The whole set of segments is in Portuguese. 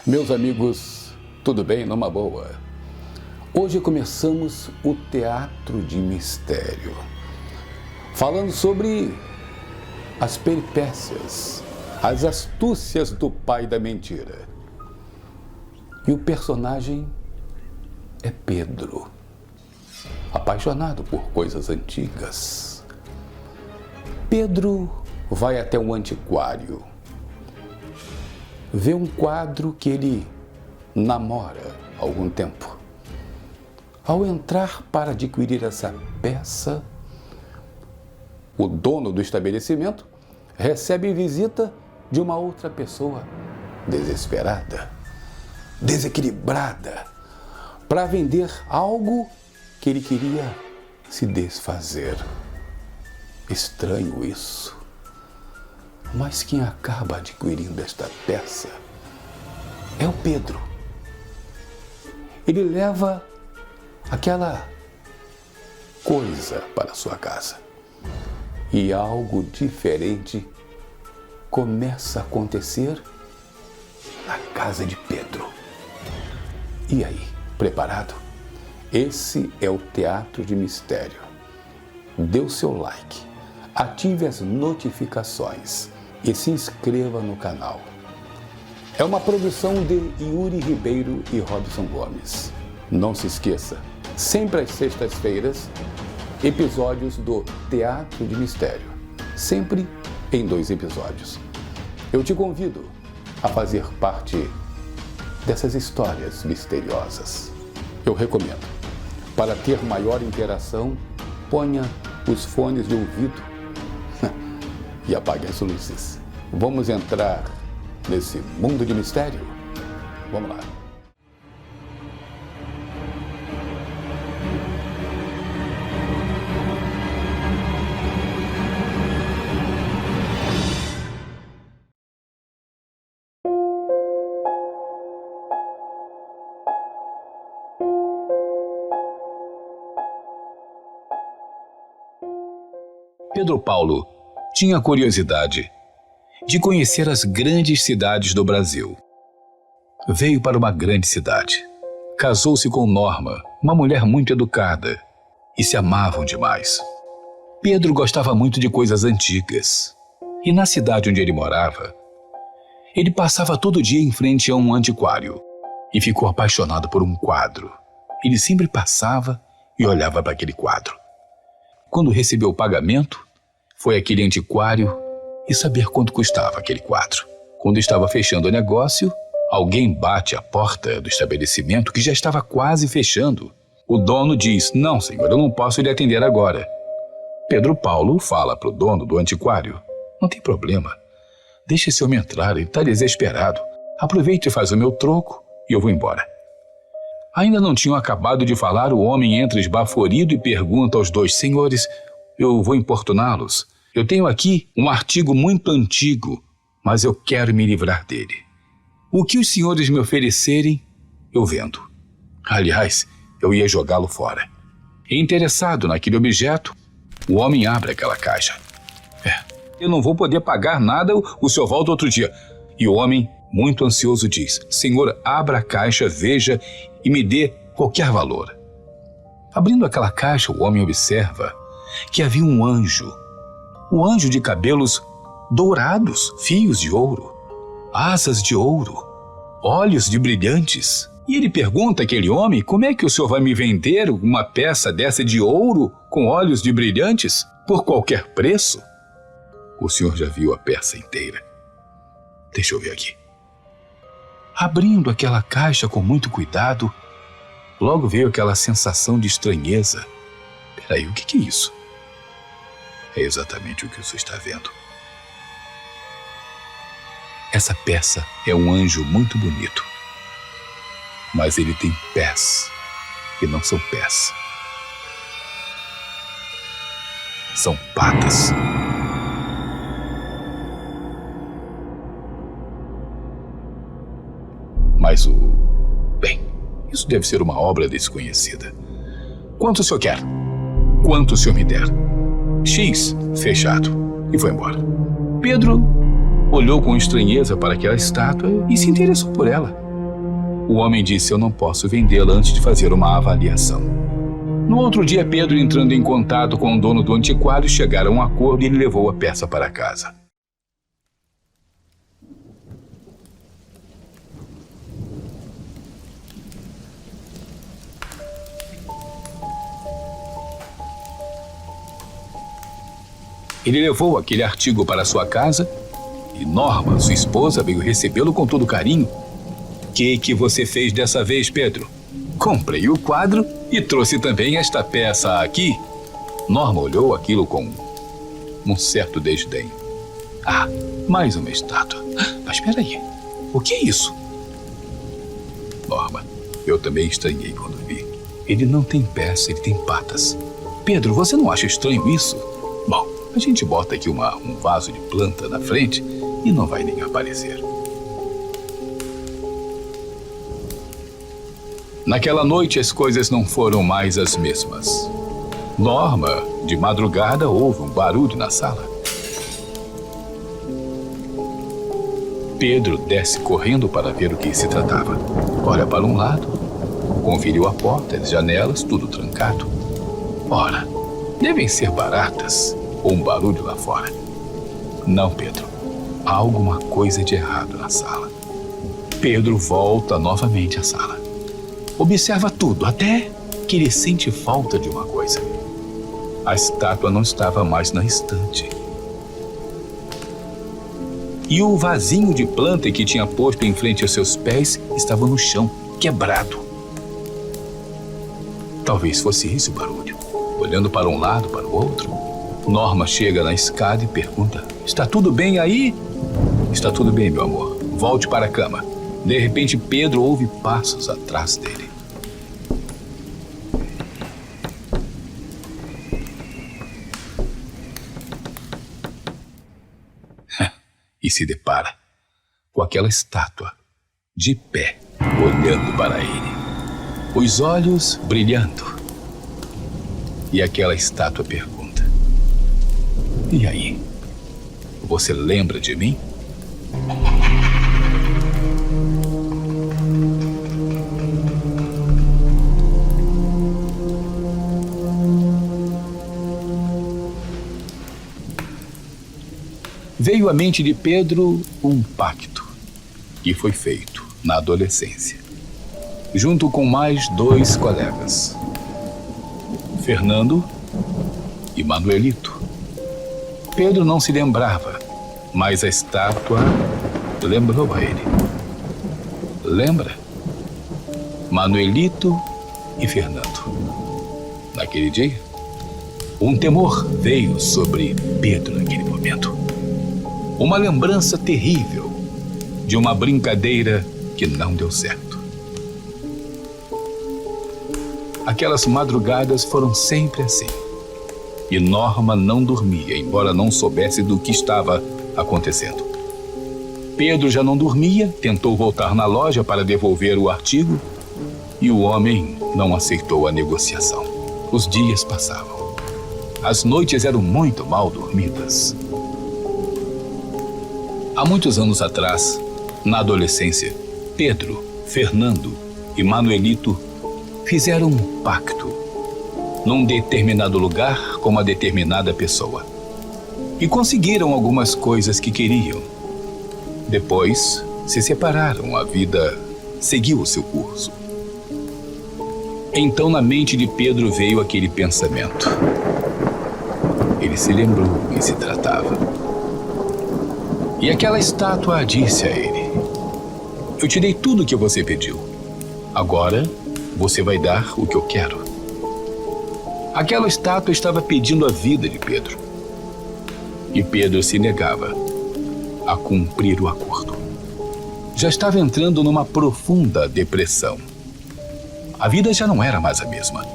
Meus amigos, tudo bem? Numa boa. Hoje começamos o Teatro de Mistério, falando sobre as peripécias, as astúcias do pai da mentira. E o personagem é Pedro, apaixonado por coisas antigas. Pedro vai até um antiquário, vê um quadro que ele namora há algum tempo. Ao entrar para adquirir essa peça, o dono do estabelecimento recebe visita de uma outra pessoa desesperada, desequilibrada, para vender algo que ele queria se desfazer. Estranho isso. Mas quem acaba adquirindo esta peça é o Pedro. Ele leva aquela coisa para sua casa e algo diferente começa a acontecer na casa de Pedro. E aí, preparado? Esse é o Teatro de Mistério. Dê o seu like, ative as notificações e se inscreva no canal. É uma produção de Yuri Ribeiro e Robson Gomes. Não se esqueça, sempre às sextas-feiras, episódios do Teatro de Mistério. Sempre em 2 episódios. Eu te convido a fazer parte dessas histórias misteriosas. Eu recomendo. Para ter maior interação, ponha os fones de ouvido e apague as luzes. Vamos entrar nesse mundo de mistério? Vamos lá. Pedro Paulo tinha curiosidade de conhecer as grandes cidades do Brasil. Veio para uma grande cidade. Casou-se com Norma, uma mulher muito educada, e se amavam demais. Pedro gostava muito de coisas antigas. E na cidade onde ele morava, ele passava todo dia em frente a um antiquário e ficou apaixonado por um quadro. Ele sempre passava e olhava para aquele quadro. Quando recebeu o pagamento, foi àquele antiquário e saber quanto custava aquele quadro. Quando estava fechando o negócio, alguém bate à porta do estabelecimento que já estava quase fechando. O dono diz: "Não, senhor, eu não posso lhe atender agora." Pedro Paulo fala para o dono do antiquário: "Não tem problema, deixe esse homem entrar, ele está desesperado. Aproveite e faz o meu troco e eu vou embora." Ainda não tinham acabado de falar, o homem entra esbaforido e pergunta aos 2: "Senhores, eu vou importuná-los. Eu tenho aqui um artigo muito antigo, mas eu quero me livrar dele. O que os senhores me oferecerem, eu vendo. Aliás, eu ia jogá-lo fora." E interessado naquele objeto, o homem abre aquela caixa. "Eu não vou poder pagar nada, o senhor volta outro dia." E o homem, muito ansioso, diz: "Senhor, abra a caixa, veja e me dê qualquer valor." Abrindo aquela caixa, o homem observa que havia um anjo de cabelos dourados, fios de ouro, asas de ouro, olhos de brilhantes. E ele pergunta àquele homem: "Como é que o senhor vai me vender uma peça dessa de ouro com olhos de brilhantes por qualquer preço?" "O senhor já viu a peça inteira. Deixa eu ver aqui." Abrindo aquela caixa com muito cuidado, logo veio aquela sensação de estranheza. "Peraí, o que é isso?" "É exatamente o que o senhor está vendo. Essa peça é um anjo muito bonito, mas ele tem pés que não são pés. São patas." Mas Bem, isso deve ser uma obra desconhecida. "Quanto o senhor quer?" "Quanto o senhor me der?" "X, fechado." E foi embora. Pedro olhou com estranheza para aquela estátua e se interessou por ela. O homem disse: eu não posso vendê-la antes de fazer uma avaliação. No outro dia, Pedro, entrando em contato com o dono do antiquário, chegaram a um acordo e ele levou a peça para casa. Ele levou aquele artigo para sua casa e Norma, sua esposa, veio recebê-lo com todo carinho. O que você fez dessa vez, Pedro? Comprei o quadro e trouxe também esta peça aqui. Norma olhou aquilo com um certo desdém. Ah, mais uma estátua. Mas espera aí, o que é isso? Norma, eu também estranhei quando vi. Ele não tem pés, ele tem patas. Pedro, você não acha estranho isso? Bom, a gente bota aqui um vaso de planta na frente e não vai nem aparecer. Naquela noite as coisas não foram mais as mesmas. Norma, de madrugada, ouve um barulho na sala. Pedro desce correndo para ver o que se tratava. Olha para um lado, conferiu a porta, as janelas, tudo trancado. Ora, devem ser baratas ou um barulho lá fora. Não, Pedro. Há alguma coisa de errado na sala. Pedro volta novamente à sala. Observa tudo, até que ele sente falta de uma coisa. A estátua não estava mais na estante. E o vasinho de planta que tinha posto em frente aos seus pés estava no chão, quebrado. Talvez fosse esse o barulho. Olhando para um lado, para o outro, Norma chega na escada e pergunta: está tudo bem aí? Está tudo bem, meu amor. Volte para a cama. De repente, Pedro ouve passos atrás dele. E se depara com aquela estátua de pé, olhando para ele, os olhos brilhando. E aquela estátua pergunta: e aí, você lembra de mim? Veio à mente de Pedro um pacto que foi feito na adolescência, junto com mais 2 colegas, Fernando e Manuelito. Pedro não se lembrava, mas a estátua lembrou a ele. Lembra? Manuelito e Fernando. Naquele dia, um temor veio sobre Pedro naquele momento. Uma lembrança terrível de uma brincadeira que não deu certo. Aquelas madrugadas foram sempre assim. E Norma não dormia, embora não soubesse do que estava acontecendo. Pedro já não dormia, tentou voltar na loja para devolver o artigo e o homem não aceitou a negociação. Os dias passavam. As noites eram muito mal dormidas. Há muitos anos atrás, na adolescência, Pedro, Fernando e Manuelito fizeram um pacto num determinado lugar com uma determinada pessoa e conseguiram algumas coisas que queriam. Depois, se separaram, a vida seguiu o seu curso. Então, na mente de Pedro veio aquele pensamento. Ele se lembrou do que se tratava. E aquela estátua disse a ele: eu te dei tudo o que você pediu. Agora, você vai dar o que eu quero. Aquela estátua estava pedindo a vida de Pedro. E Pedro se negava a cumprir o acordo. Já estava entrando numa profunda depressão. A vida já não era mais a mesma.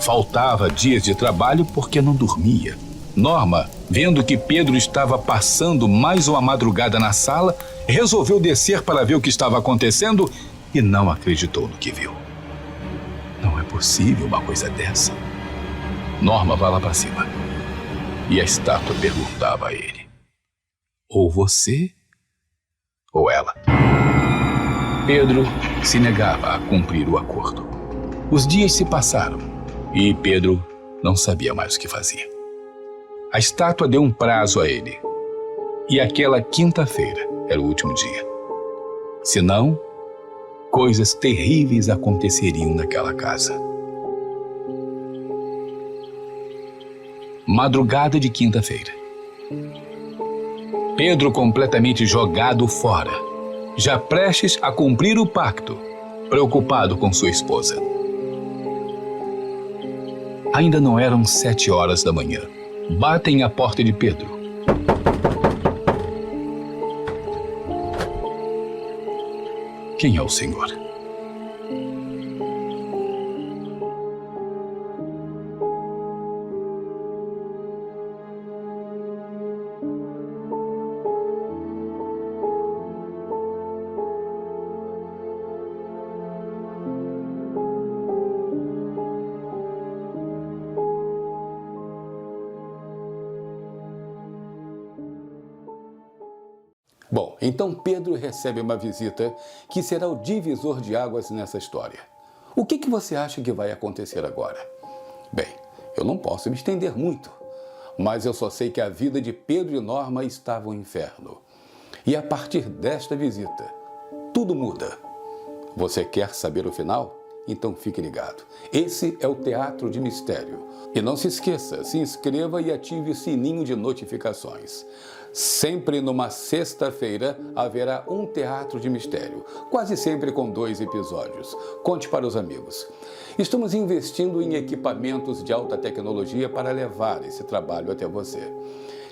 Faltava dias de trabalho porque não dormia. Norma, vendo que Pedro estava passando mais uma madrugada na sala, resolveu descer para ver o que estava acontecendo e não acreditou no que viu. Não é possível uma coisa dessa. Norma vai lá para cima. E a estátua perguntava a ele: ou você ou ela? Pedro se negava a cumprir o acordo. Os dias se passaram e Pedro não sabia mais o que fazia. A estátua deu um prazo a ele. E aquela quinta-feira era o último dia. Senão, coisas terríveis aconteceriam naquela casa. Madrugada de quinta-feira. Pedro completamente jogado fora, já prestes a cumprir o pacto, preocupado com sua esposa. Ainda não eram 7 horas da manhã. Batem à porta de Pedro. Quem é o Senhor? Bom, então Pedro recebe uma visita que será o divisor de águas nessa história. O que você acha que vai acontecer agora? Bem, eu não posso me estender muito, mas eu só sei que a vida de Pedro e Norma estava um inferno. E a partir desta visita, tudo muda. Você quer saber o final? Então fique ligado. Esse é o Teatro de Mistério. E não se esqueça, se inscreva e ative o sininho de notificações. Sempre numa sexta-feira haverá um Teatro de Mistério, quase sempre com 2 episódios. Conte para os amigos. Estamos investindo em equipamentos de alta tecnologia para levar esse trabalho até você.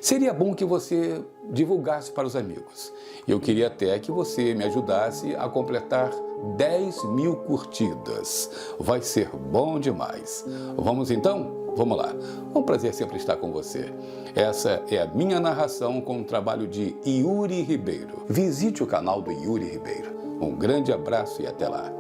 Seria bom que você divulgasse para os amigos. Eu queria até que você me ajudasse a completar 10.000 curtidas. Vai ser bom demais. Vamos então? Vamos lá. É um prazer sempre estar com você. Essa é a minha narração com o trabalho de Yuri Ribeiro. Visite o canal do Yuri Ribeiro. Um grande abraço e até lá.